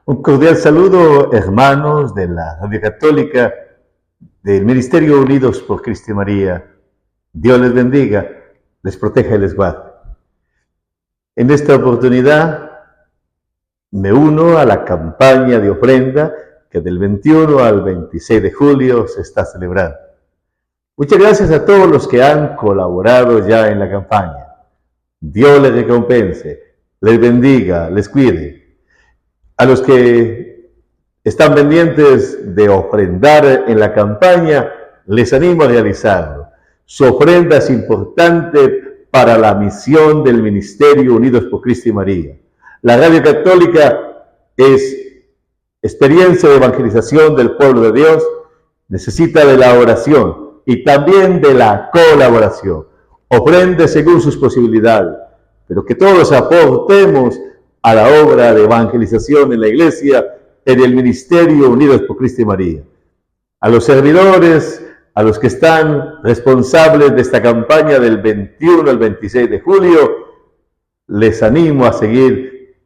Un cordial saludo, hermanos de la Radio Católica del Ministerio Unidos por Cristo y María. Dios les bendiga, les proteja y les guarde. En esta oportunidad me uno a la campaña de ofrenda que del 21 al 26 de julio se está celebrando. Muchas gracias a todos los que han colaborado ya en la campaña. Dios les recompense, les bendiga, les cuide. A los que están pendientes de ofrendar en la campaña, les animo a realizarlo. Su ofrenda es importante para la misión del Ministerio Unidos por Cristo y María. La Radio Católica es experiencia de evangelización del pueblo de Dios, necesita de la oración y también de la colaboración. Ofrende según sus posibilidades, pero que todos aportemos a la obra de evangelización en la Iglesia, en el Ministerio Unidos por Cristo y María. A los servidores, a los que están responsables de esta campaña del 21 al 26 de julio, les animo a seguir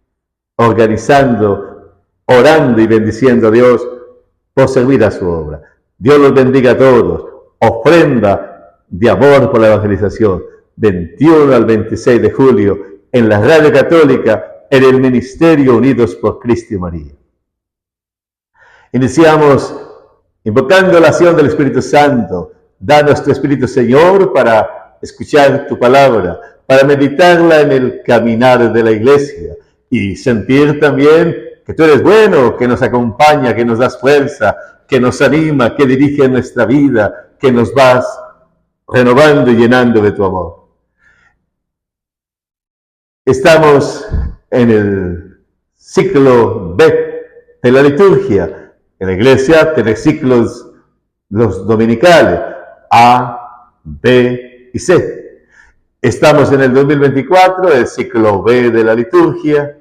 organizando, orando y bendiciendo a Dios por servir a su obra. Dios los bendiga a todos. Ofrenda de amor por la evangelización, 21 al 26 de julio, en la Radio Católica, en el Ministerio Unidos por Cristo y María. Iniciamos invocando la acción del Espíritu Santo. Danos tu Espíritu, Señor, para escuchar tu palabra, para meditarla en el caminar de la Iglesia y sentir también que tú eres bueno, que nos acompaña, que nos das fuerza, que nos anima, que dirige nuestra vida, que nos vas renovando y llenando de tu amor. Estamos en el ciclo B de la liturgia. En la Iglesia tenemos ciclos los dominicales, A, B y C. Estamos en el 2024, el ciclo B de la liturgia,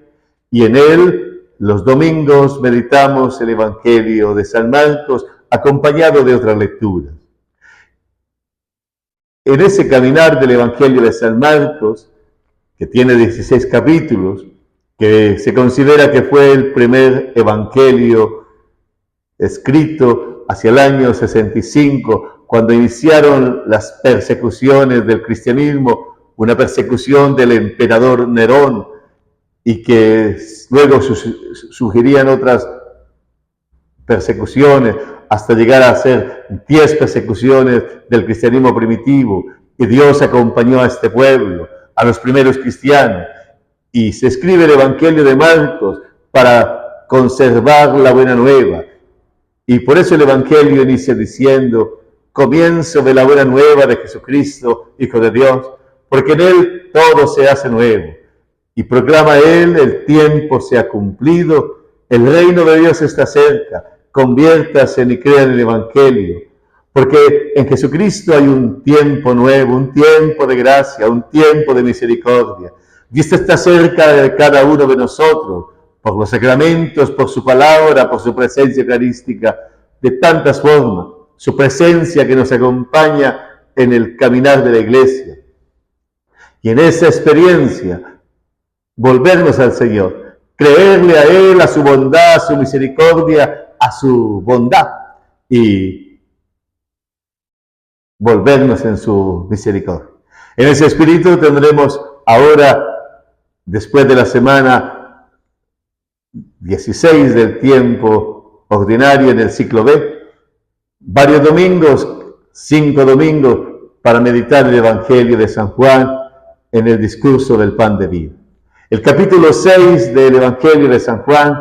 y en él los domingos meditamos el Evangelio de San Marcos, acompañado de otras lecturas. En ese caminar del Evangelio de San Marcos, que tiene 16 capítulos, que se considera que fue el primer evangelio escrito hacia el año 65, cuando iniciaron las persecuciones del cristianismo, una persecución del emperador Nerón, y que luego surgirían otras persecuciones, hasta llegar a ser 10 persecuciones del cristianismo primitivo, y Dios acompañó a este pueblo, a los primeros cristianos. Y se escribe el Evangelio de Marcos para conservar la buena nueva. Y por eso el Evangelio inicia diciendo: comienzo de la buena nueva de Jesucristo, Hijo de Dios, porque en Él todo se hace nuevo. Y proclama Él: el tiempo se ha cumplido, el reino de Dios está cerca, conviértase y crea en el Evangelio. Porque en Jesucristo hay un tiempo nuevo, un tiempo de gracia, un tiempo de misericordia. Dios está cerca de cada uno de nosotros, por los sacramentos, por su palabra, por su presencia eucarística, de tantas formas. Su presencia que nos acompaña en el caminar de la Iglesia. Y en esa experiencia, volvernos al Señor, creerle a Él, a su bondad, a su misericordia, a su bondad, y volvernos en su misericordia. En ese espíritu tendremos ahora, después de la semana 16 del tiempo ordinario en el ciclo B, varios domingos, 5 domingos, para meditar el Evangelio de San Juan en el discurso del pan de vida. El capítulo 6 del Evangelio de San Juan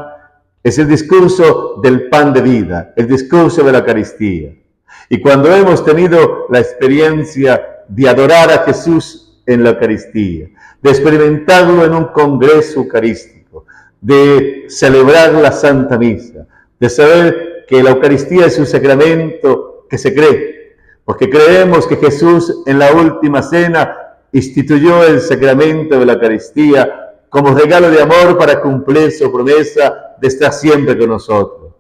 es el discurso del pan de vida, el discurso de la Eucaristía. Y cuando hemos tenido la experiencia de adorar a Jesús en la Eucaristía, de experimentarlo en un congreso eucarístico, de celebrar la Santa Misa, de saber que la Eucaristía es un sacramento que se cree, porque creemos que Jesús en la última cena instituyó el sacramento de la Eucaristía como regalo de amor para cumplir su promesa de estar siempre con nosotros.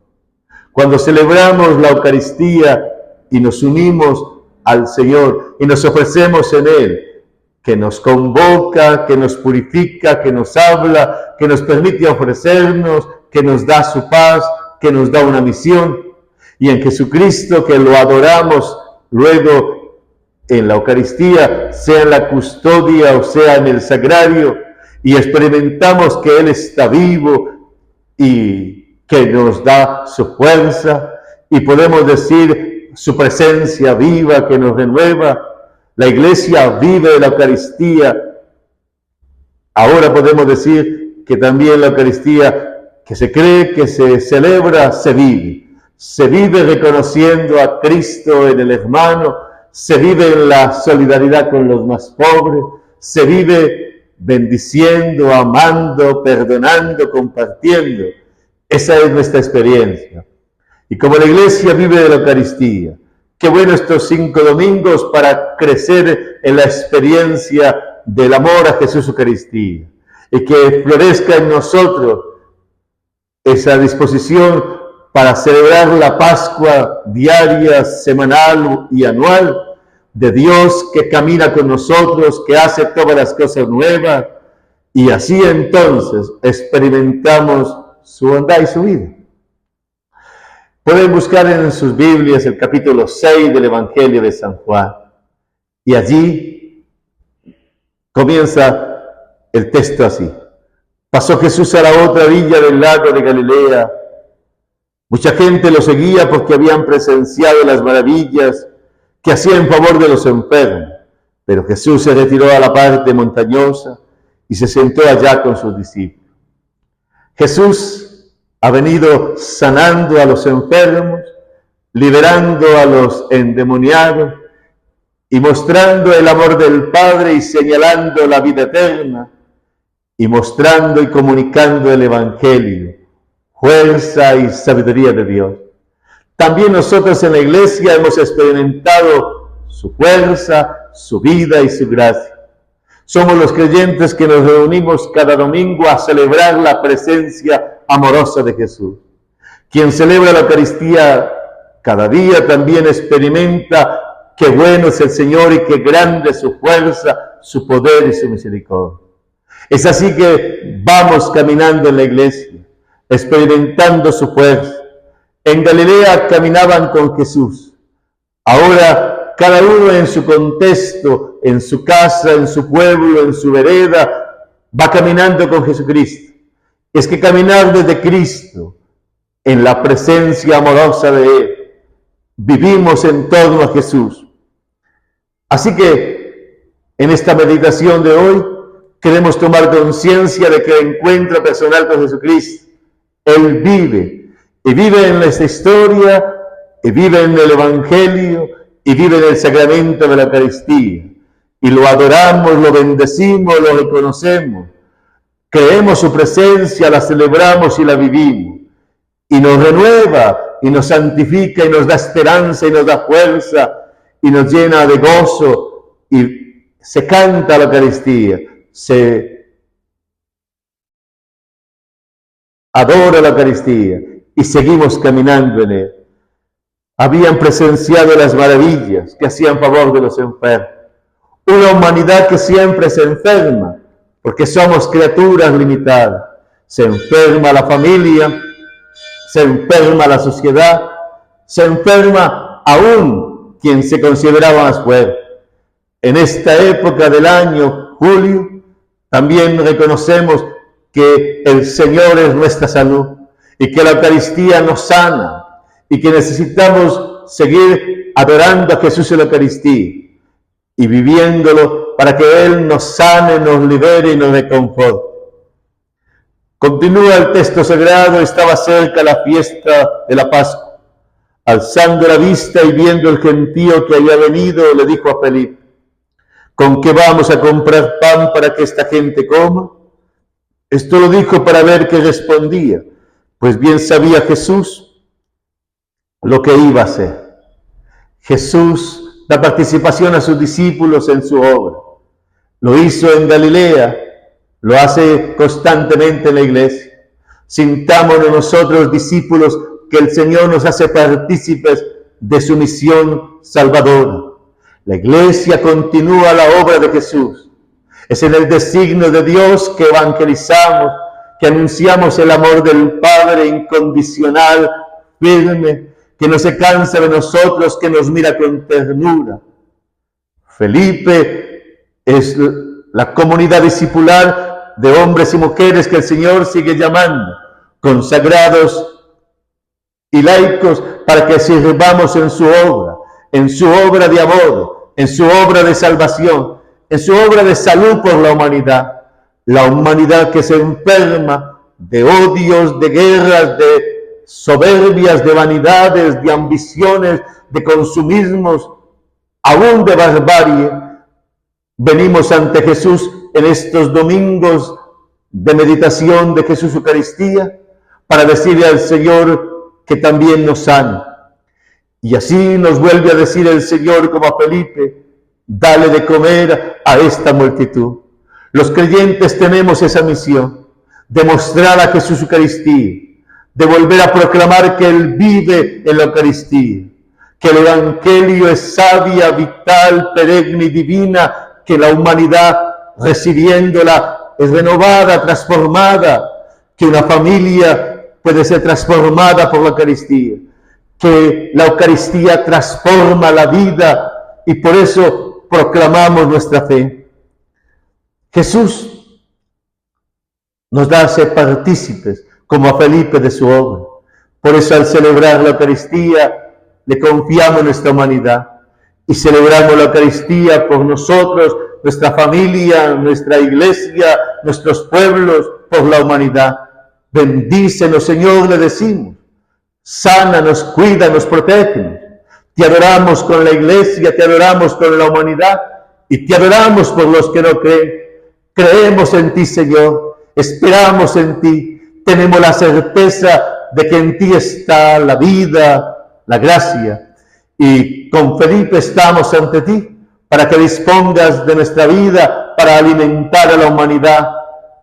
Cuando celebramos la Eucaristía y nos unimos al Señor y nos ofrecemos en Él, que nos convoca, que nos purifica, que nos habla, que nos permite ofrecernos, que nos da su paz, que nos da una misión, y en Jesucristo, que lo adoramos luego en la Eucaristía, sea en la custodia o sea en el sagrario, y experimentamos que Él está vivo y que nos da su fuerza, y podemos decir su presencia viva que nos renueva. La Iglesia vive de la Eucaristía. Ahora podemos decir que también la Eucaristía, que se cree, que se celebra, se vive. Se vive reconociendo a Cristo en el hermano, se vive en la solidaridad con los más pobres, se vive bendiciendo, amando, perdonando, compartiendo. Esa es nuestra experiencia. Y como la Iglesia vive de la Eucaristía, qué bueno estos 5 domingos para crecer en la experiencia del amor a Jesús Eucaristía, y que florezca en nosotros esa disposición para celebrar la Pascua diaria, semanal y anual de Dios que camina con nosotros, que hace todas las cosas nuevas, y así entonces experimentamos su bondad y su vida. Pueden buscar en sus Biblias el capítulo 6 del Evangelio de San Juan, y allí comienza el texto así. Pasó Jesús a la otra orilla del lago de Galilea. Mucha gente lo seguía porque habían presenciado las maravillas que hacía en favor de los enfermos. Pero Jesús se retiró a la parte montañosa y se sentó allá con sus discípulos. Jesús ha venido sanando a los enfermos, liberando a los endemoniados y mostrando el amor del Padre y señalando la vida eterna y mostrando y comunicando el Evangelio, fuerza y sabiduría de Dios. También nosotros en la Iglesia hemos experimentado su fuerza, su vida y su gracia. Somos los creyentes que nos reunimos cada domingo a celebrar la presencia amorosa de Jesús. Quien celebra la Eucaristía cada día también experimenta qué bueno es el Señor y qué grande es su fuerza, su poder y su misericordia. Es así que vamos caminando en la Iglesia, experimentando su fuerza. En Galilea caminaban con Jesús. Ahora cada uno en su contexto, en su casa, en su pueblo, en su vereda, va caminando con Jesucristo. Es que caminar desde Cristo, en la presencia amorosa de Él, vivimos en torno a Jesús. Así que en esta meditación de hoy queremos tomar conciencia de que el encuentro personal con Jesucristo, Él vive, y vive en esta historia, y vive en el Evangelio, y vive en el sacramento de la Eucaristía. Y lo adoramos, lo bendecimos, lo reconocemos. Creemos su presencia, la celebramos y la vivimos. Y nos renueva, y nos santifica, y nos da esperanza, y nos da fuerza, y nos llena de gozo, y se canta la Eucaristía, se adora la Eucaristía, y seguimos caminando en Él. Habían presenciado las maravillas que hacían favor de los enfermos. Una humanidad que siempre se enferma, porque somos criaturas limitadas. Se enferma la familia, se enferma la sociedad, se enferma aún quien se consideraba más fuerte. En esta época del año, julio, también reconocemos que el Señor es nuestra salud y que la Eucaristía nos sana y que necesitamos seguir adorando a Jesús en la Eucaristía y viviéndolo para que Él nos sane, nos libere y nos reconforte. Continúa el texto sagrado. Estaba cerca la fiesta de la Pascua. Alzando la vista y viendo el gentío que había venido, le dijo a Felipe: ¿con qué vamos a comprar pan para que esta gente coma? Esto lo dijo para ver qué respondía, pues bien sabía Jesús lo que iba a hacer. Jesús da participación a sus discípulos en su obra. Lo hizo en Galilea, lo hace constantemente en la Iglesia. Sintámonos nosotros, discípulos, que el Señor nos hace partícipes de su misión salvadora. La Iglesia continúa la obra de Jesús. Es en el designio de Dios que evangelizamos, que anunciamos el amor del Padre incondicional, firme, que no se cansa de nosotros, que nos mira con ternura. Felipe es la comunidad discipular de hombres y mujeres que el Señor sigue llamando, consagrados y laicos, para que sirvamos en su obra de amor, en su obra de salvación, en su obra de salud por la humanidad que se enferma de odios, de guerras, de soberbias, de vanidades, de ambiciones, de consumismos, aún de barbarie. Venimos ante Jesús en estos domingos de meditación de Jesús Eucaristía para decirle al Señor que también nos sana. Y así nos vuelve a decir el Señor como a Felipe: dale de comer a esta multitud. Los creyentes tenemos esa misión de mostrar a Jesús Eucaristía, de volver a proclamar que Él vive en la Eucaristía, que el Evangelio es sabia, vital, perenne y divina, que la humanidad recibiéndola es renovada, transformada, que una familia puede ser transformada por la Eucaristía, que la Eucaristía transforma la vida y por eso proclamamos nuestra fe. Jesús nos hace partícipes, como a Felipe, de su obra. Por eso al celebrar la Eucaristía le confiamos nuestra humanidad y celebramos la Eucaristía por nosotros, nuestra familia, nuestra iglesia, nuestros pueblos, por la humanidad. Bendícenos, Señor, le decimos. Sánanos, cuídanos, protégenos. Te adoramos con la iglesia, te adoramos con la humanidad y te adoramos por los que no creen. Creemos en ti, Señor, esperamos en ti, tenemos la certeza de que en ti está la vida, la gracia. Y con Felipe estamos ante ti para que dispongas de nuestra vida para alimentar a la humanidad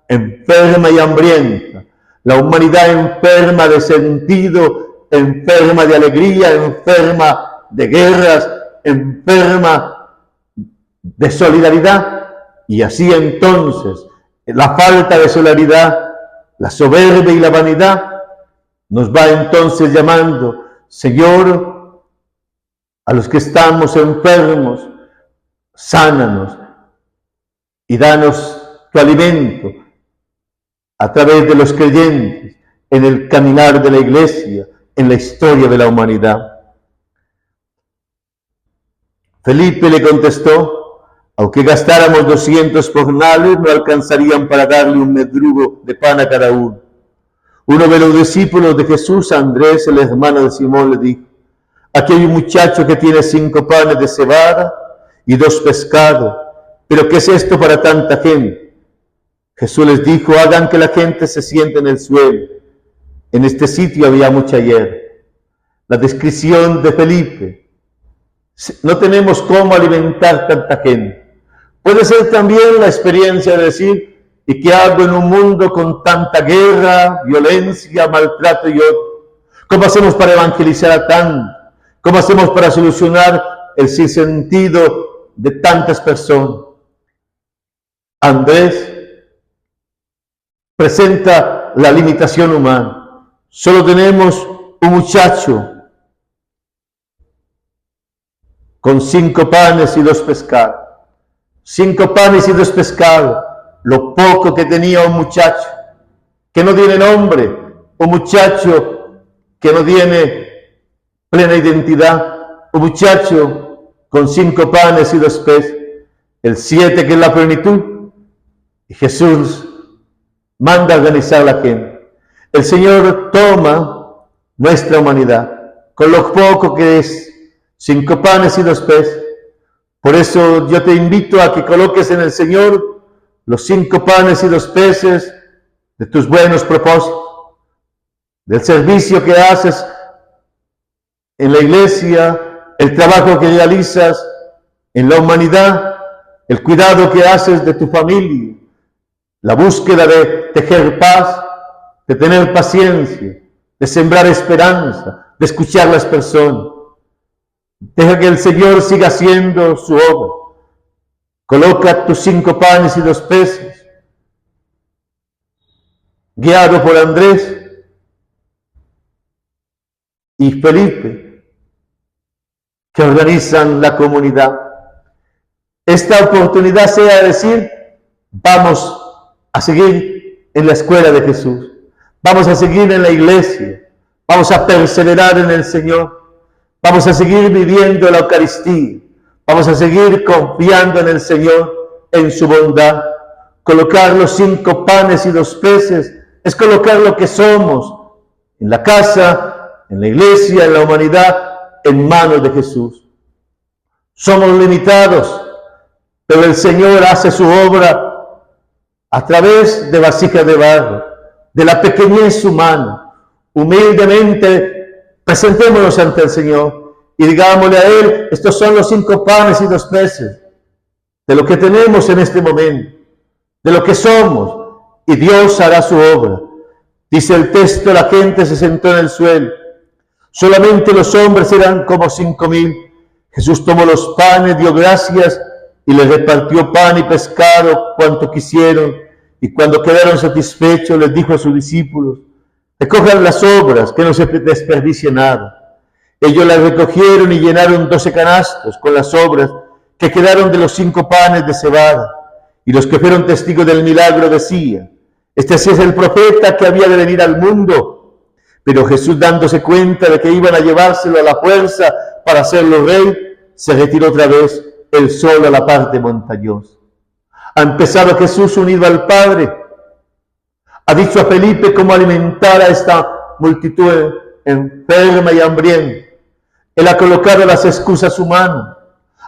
enferma y hambrienta, la humanidad enferma de sentido, enferma de alegría, enferma de guerras, enferma de solidaridad. Y así entonces, la falta de solidaridad, la soberbia y la vanidad, nos va entonces llamando: Señor, a los que estamos enfermos, sánanos y danos tu alimento a través de los creyentes en el caminar de la iglesia, en la historia de la humanidad. Felipe le contestó: aunque gastáramos 200 jornales, no alcanzarían para darle un medrugo de pan a cada uno. Uno de los discípulos de Jesús, Andrés, el hermano de Simón, le dijo: aquí hay un muchacho que tiene 5 panes de cebada y 2 pescados. ¿Pero qué es esto para tanta gente? Jesús les dijo: hagan que la gente se siente en el suelo. En este sitio había mucha hierba. La descripción de Felipe: no tenemos cómo alimentar tanta gente. Puede ser también la experiencia de decir: ¿y qué hago en un mundo con tanta guerra, violencia, maltrato y odio? ¿Cómo hacemos para evangelizar a tantos? ¿Cómo hacemos para solucionar el sinsentido de tantas personas? Andrés presenta la limitación humana. Solo tenemos un muchacho con 5 panes y 2 pescados. 5 panes y 2 pescados, lo poco que tenía un muchacho que no tiene nombre, un muchacho que no tiene plena identidad, un muchacho con 5 panes y 2 peces, el 7 que es la plenitud. Y Jesús manda a organizar a la gente. El Señor toma nuestra humanidad con lo poco que es 5 panes y 2 peces. Por eso yo te invito a que coloques en el Señor los 5 panes y 2 peces de tus buenos propósitos, del servicio que haces en la iglesia, el trabajo que realizas en la humanidad, el cuidado que haces de tu familia, la búsqueda de tejer paz, de tener paciencia, de sembrar esperanza, de escuchar a las personas. Deja que el Señor siga haciendo su obra. Coloca tus 5 panes y 2 peces guiado por Andrés y Felipe, que organizan la comunidad. Esta oportunidad sea decir, vamos a seguir en la escuela de Jesús, vamos a seguir en la iglesia, vamos a perseverar en el Señor, vamos a seguir viviendo la Eucaristía, vamos a seguir confiando en el Señor, en su bondad. Colocar los 5 panes y 2 peces es colocar lo que somos en la casa, en la iglesia, en la humanidad, en manos de Jesús. Somos limitados, pero el Señor hace su obra a través de vasijas de barro, de la pequeñez humana. Humildemente presentémonos ante el Señor y digámosle a Él, estos son los 5 panes y 2 peces, de lo que tenemos en este momento, de lo que somos, y Dios hará su obra. Dice el texto, la gente se sentó en el suelo, solamente los hombres eran como 5,000. Jesús tomó los panes, dio gracias y les repartió pan y pescado cuanto quisieron, y cuando quedaron satisfechos les dijo a sus discípulos, recojan las sobras, que no se desperdicie nada. Ellos las recogieron y llenaron 12 canastos con las sobras que quedaron de los 5 panes de cebada. Y los que fueron testigos del milagro decían, este sí es el profeta que había de venir al mundo. Pero Jesús, dándose cuenta de que iban a llevárselo a la fuerza para hacerlo rey, se retiró otra vez él solo a la parte montañosa. Ha empezado Jesús unido al Padre. Ha dicho a Felipe cómo alimentar a esta multitud enferma y hambrienta. Él ha colocado las excusas humanas.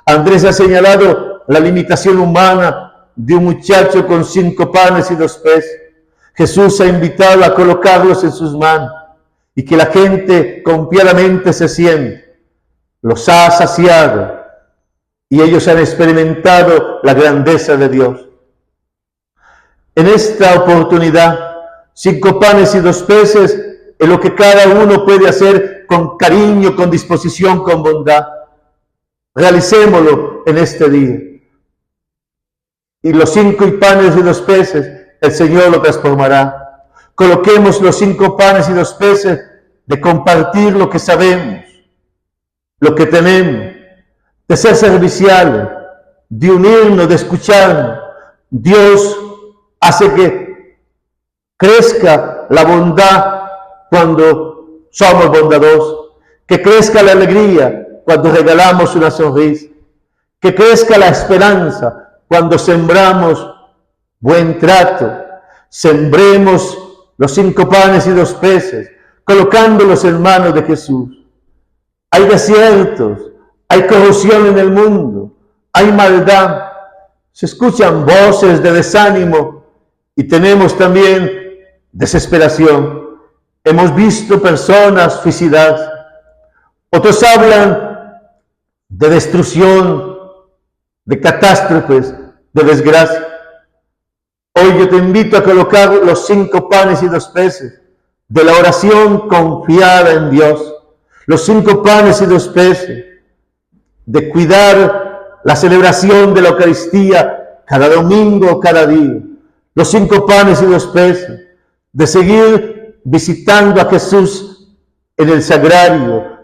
Andrés ha señalado la limitación humana de un muchacho con 5 panes y 2 peces. Jesús ha invitado a colocarlos en sus manos y que la gente confiadamente se siente. Los ha saciado y ellos han experimentado la grandeza de Dios. En esta oportunidad, 5 panes y 2 peces es lo que cada uno puede hacer con cariño, con disposición, con bondad. Realicémoslo en este día. Y los 5 panes y 2 peces, el Señor lo transformará. Coloquemos los 5 panes y 2 peces de compartir lo que sabemos, lo que tenemos, de ser serviciales, de unirnos, de escucharnos. Dios hace que crezca la bondad cuando somos bondadosos, que crezca la alegría cuando regalamos una sonrisa, que crezca la esperanza cuando sembramos buen trato. Sembremos los 5 panes y 2 peces, colocándolos en manos de Jesús. Hay desiertos, hay corrupción en el mundo, hay maldad, se escuchan voces de desánimo y tenemos también desesperación. Hemos visto personas suicidadas, otros hablan de destrucción, de catástrofes, de desgracia. Hoy yo te invito a colocar los 5 panes y 2 peces de la oración confiada en Dios, los 5 panes y 2 peces de cuidar la celebración de la Eucaristía cada domingo, cada día, los 5 panes y 2 peces de seguir visitando a Jesús en el sagrario,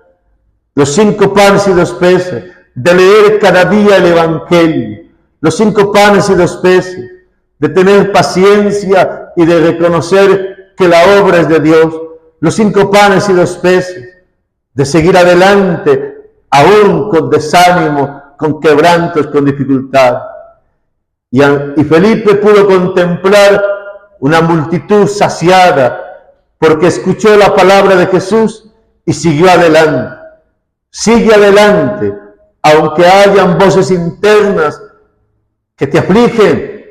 los 5 panes y 2 peces de leer cada día el Evangelio, los 5 panes y 2 peces de tener paciencia y de reconocer que la obra es de Dios, los 5 panes y 2 peces de seguir adelante aún con desánimo, con quebrantos, con dificultad. Y Felipe pudo contemplar una multitud saciada porque escuchó la palabra de Jesús y siguió adelante. Sigue adelante, aunque hayan voces internas que te afligen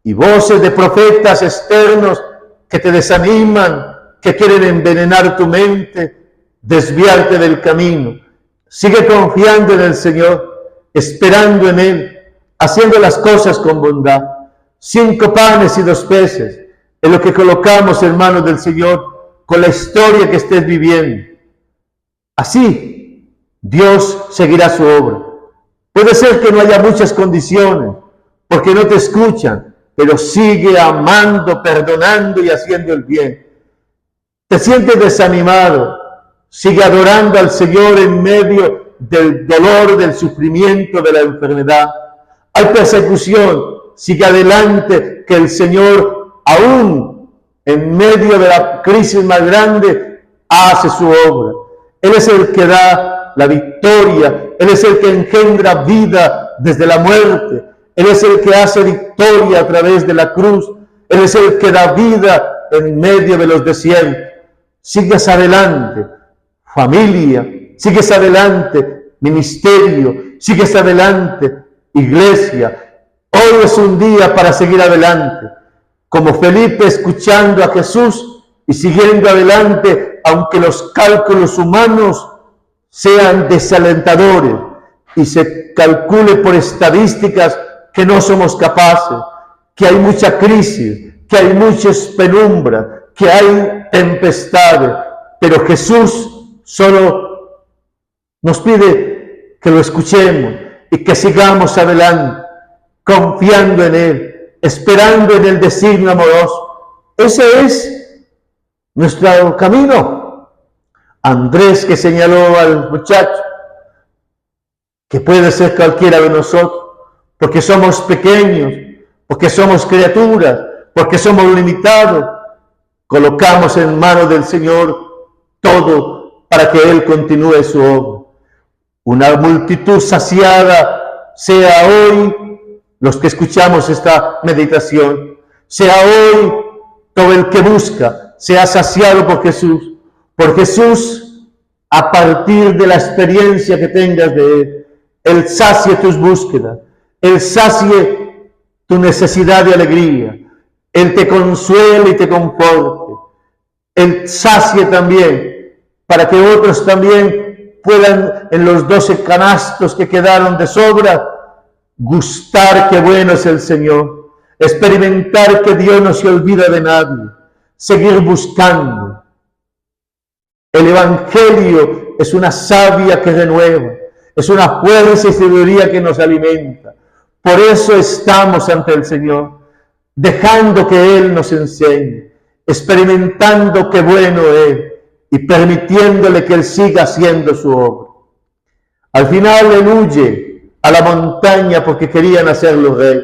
y voces de profetas externos que te desaniman, que quieren envenenar tu mente, desviarte del camino. Sigue confiando en el Señor, esperando en Él, haciendo las cosas con bondad. 5 panes y 2 peces es lo que colocamos en manos del Señor con la historia que estés viviendo. Así, Dios seguirá su obra. Puede ser que no haya muchas condiciones, porque no te escuchan, pero sigue amando, perdonando y haciendo el bien. Te sientes desanimado, sigue adorando al Señor en medio del dolor, del sufrimiento, de la enfermedad. Hay persecución, sigue adelante, que el Señor, aún en medio de la crisis más grande, hace su obra. Él es el que da la victoria, Él es el que engendra vida desde la muerte, Él es el que hace victoria a través de la cruz, Él es el que da vida en medio de los desiertos. Sigues adelante, familia, sigues adelante, ministerio, sigues adelante, iglesia. Hoy es un día para seguir adelante, como Felipe escuchando a Jesús y siguiendo adelante, aunque los cálculos humanos sean desalentadores y se calcule por estadísticas que no somos capaces, que hay mucha crisis, que hay muchas penumbras, que hay tempestades, pero Jesús solo nos pide que lo escuchemos y que sigamos adelante, confiando en Él, esperando en el designio amoroso. Ese es nuestro camino. Andrés, que señaló al muchacho, que puede ser cualquiera de nosotros, porque somos pequeños, porque somos criaturas, porque somos limitados, colocamos en manos del Señor todo para que Él continúe su obra. Una multitud saciada, sea hoy los que escuchamos esta meditación, sea hoy todo el que busca, sea saciado por Jesús. Por Jesús, a partir de la experiencia que tengas de Él, Él sacie tus búsquedas, Él sacie tu necesidad de alegría, Él te consuele y te conforte, Él sacie también, para que otros también puedan, en los 12 canastos que quedaron de sobra, gustar qué bueno es el Señor, experimentar que Dios no se olvida de nadie, seguir buscando. El Evangelio es una savia que renueva, es una fuerza y sabiduría que nos alimenta. Por eso estamos ante el Señor, dejando que Él nos enseñe, experimentando qué bueno es y permitiéndole que Él siga haciendo su obra. Al final Él huye a la montaña porque querían hacerlo rey.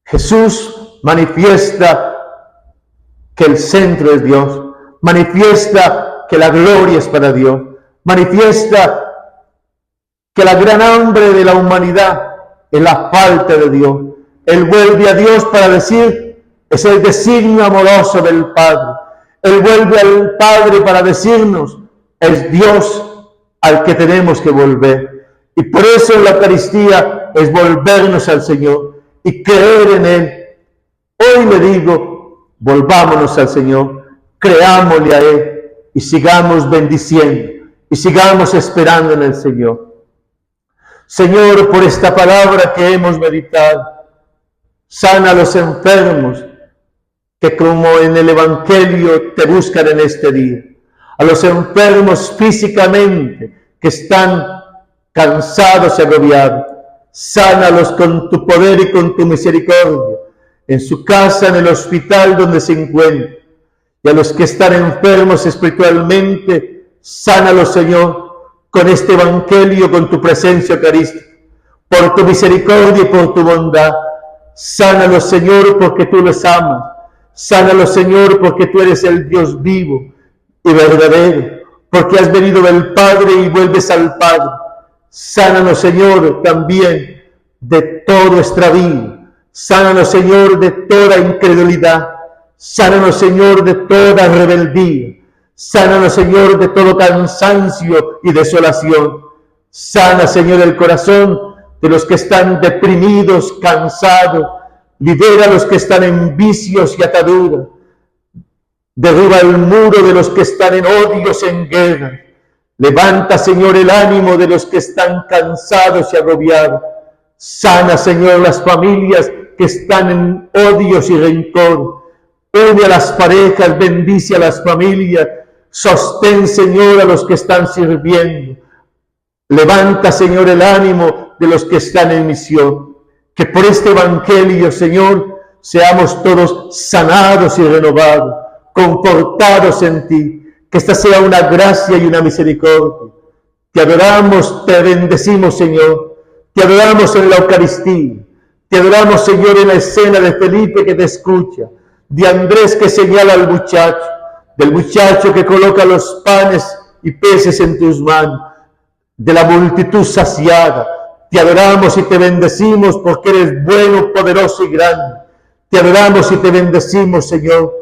Jesús manifiesta que el centro es Dios, manifiesta que la gloria es para Dios, manifiesta que la gran hambre de la humanidad es la falta de Dios. Él vuelve a Dios para decir, es el designio amoroso del Padre. Él vuelve al Padre para decirnos, es Dios al que tenemos que volver. Y por eso la Eucaristía es volvernos al Señor y creer en Él. Hoy le digo, volvámonos al Señor, creámosle a Él y sigamos bendiciendo y sigamos esperando en el Señor. Señor, por esta palabra que hemos meditado, sana a los enfermos que como en el Evangelio te buscan en este día, a los enfermos físicamente que están cansados y agobiados, sánalos con tu poder y con tu misericordia, en su casa, en el hospital donde se encuentran, y a los que están enfermos espiritualmente, sánalos, Señor, con este Evangelio, con tu presencia eucarística, por tu misericordia y por tu bondad. Sánalos, Señor, porque tú les amas. Sánalos, Señor, porque tú eres el Dios vivo y verdadero, porque has venido del Padre y vuelves al Padre. Sánanos, Señor, también de todo extravío. Sánanos, Señor, de toda incredulidad. Sánanos, Señor, de toda rebeldía. Sánanos, Señor, de todo cansancio y desolación. Sana, Señor, el corazón de los que están deprimidos, cansados. Libera a los que están en vicios y ataduras. Derriba el muro de los que están en odios, en guerra. Levanta, Señor, el ánimo de los que están cansados y agobiados. Sana, Señor, las familias que están en odios y rencor. Une a las parejas, bendice a las familias. Sostén, Señor, a los que están sirviendo. Levanta, Señor, el ánimo de los que están en misión. Que por este Evangelio, Señor, seamos todos sanados y renovados, confortados en ti. Que esta sea una gracia y una misericordia. Te adoramos, te bendecimos, Señor. Te adoramos en la Eucaristía. Te adoramos, Señor, en la escena de Felipe que te escucha, de Andrés que señala al muchacho, del muchacho que coloca los panes y peces en tus manos, de la multitud saciada. Te adoramos y te bendecimos porque eres bueno, poderoso y grande. Te adoramos y te bendecimos, Señor.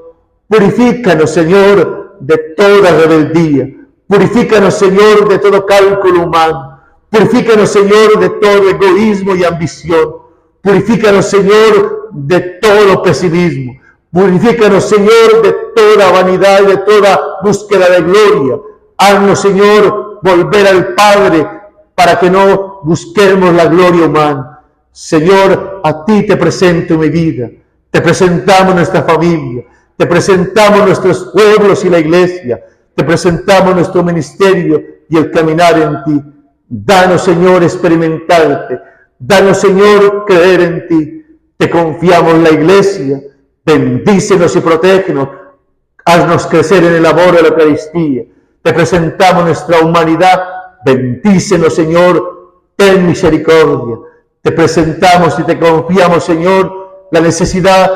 Purifícanos, Señor, de toda rebeldía. Purifícanos, Señor, de todo cálculo humano. Purifícanos, Señor, de todo egoísmo y ambición. Purifícanos, Señor, de todo pesimismo. Purifícanos, Señor, de toda vanidad y de toda búsqueda de gloria. Haznos, Señor, volver al Padre para que no busquemos la gloria humana. Señor, a ti te presento mi vida. Te presentamos nuestra familia. Te presentamos nuestros pueblos y la iglesia. Te presentamos nuestro ministerio y el caminar en ti. Danos, Señor, experimentarte. Danos, Señor, creer en ti. Te confiamos la iglesia. Bendícenos y protégenos. Haznos crecer en el amor de la Eucaristía. Te presentamos nuestra humanidad. Bendícenos, Señor. Ten misericordia. Te presentamos y te confiamos, Señor, la necesidad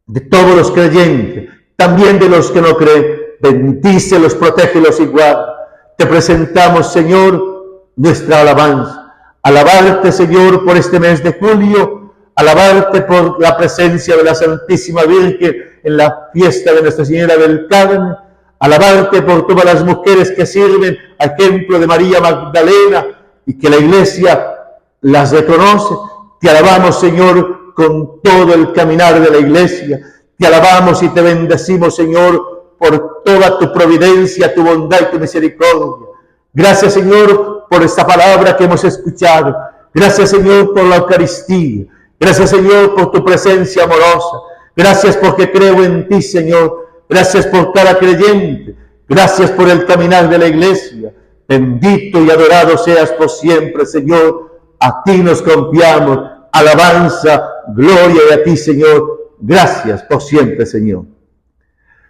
de todos los creyentes, también de los que no creen. Bendícelos, protégelos y guarda. Te presentamos, Señor, nuestra alabanza. Alabarte, Señor, por este mes de julio. Alabarte por la presencia de la Santísima Virgen en la fiesta de Nuestra Señora del Carmen. Alabarte por todas las mujeres que sirven a ejemplo de María Magdalena y que la Iglesia las reconoce. Te alabamos, Señor, con todo el caminar de la Iglesia. Te alabamos y te bendecimos, Señor, por toda tu providencia, tu bondad y tu misericordia. Gracias, Señor, por esta palabra que hemos escuchado. Gracias, Señor, por la Eucaristía. Gracias, Señor, por tu presencia amorosa. Gracias porque creo en ti, Señor. Gracias por cada creyente. Gracias por el caminar de la Iglesia. Bendito y adorado seas por siempre, Señor. A ti nos confiamos. Alabanza, gloria y a ti, Señor. Gracias por siempre, Señor.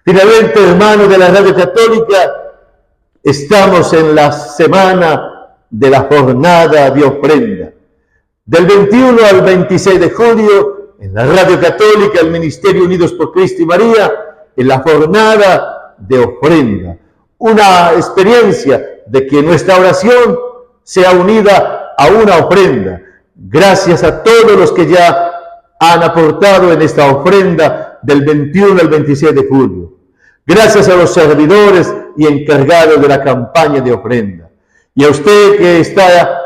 Finalmente, hermanos de la Radio Católica, estamos en la semana de la jornada de ofrenda. Del 21 al 26 de julio, en la Radio Católica, el Ministerio Unidos por Cristo y María, en la jornada de ofrenda. Una experiencia de que nuestra oración sea unida a una ofrenda. Gracias a todos los que ya han aportado en esta ofrenda del 21 al 26 de julio. Gracias a los servidores y encargados de la campaña de ofrenda. Y a usted que está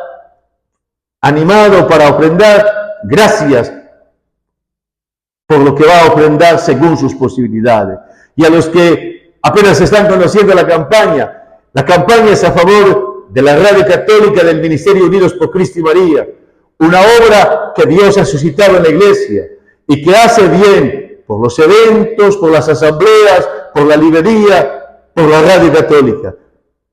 animado para ofrendar, gracias por lo que va a ofrendar según sus posibilidades. Y a los que apenas están conociendo la campaña es a favor de la Radio Católica del Ministerio Unidos por Cristo y María, una obra que Dios ha suscitado en la Iglesia y que hace bien por los eventos, por las asambleas, por la librería, por la Radio Católica.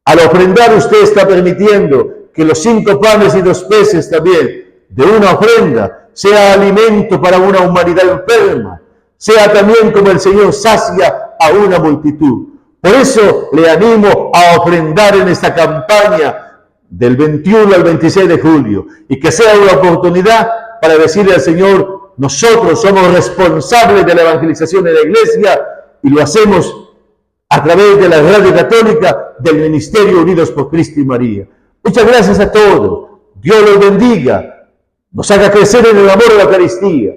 Al ofrendar usted está permitiendo que los 5 panes y 2 peces también de una ofrenda sea alimento para una humanidad enferma, sea también como el Señor sacia a una multitud. Por eso le animo a ofrendar en esta campaña del 21 al 26 de julio y que sea una oportunidad para decirle al Señor, nosotros somos responsables de la evangelización de la Iglesia y lo hacemos a través de la Radio Católica del Ministerio Unidos por Cristo y María. Muchas gracias a todos. Dios los bendiga. Nos haga crecer en el amor de la Eucaristía.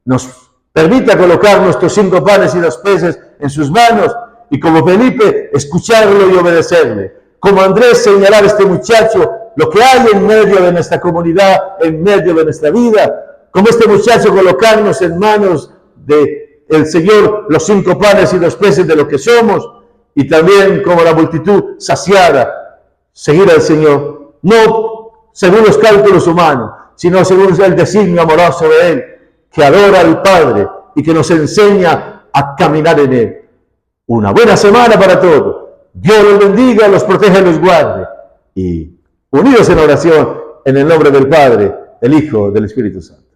Nos permita colocar nuestros 5 panes y 2 peces en sus manos y como Felipe, escucharlo y obedecerle. Como Andrés, señalar a este muchacho lo que hay en medio de nuestra comunidad, en medio de nuestra vida. Como este muchacho, colocarnos en manos del Señor los 5 panes y 2 peces de lo que somos. Y también como la multitud saciada, seguir al Señor. No según los cálculos humanos, sino según el designio amoroso de Él, que adora al Padre y que nos enseña a caminar en Él. Una buena semana para todos. Dios los bendiga, los proteja y los guarde. Y unidos en oración, en el nombre del Padre, del Hijo, del Espíritu Santo.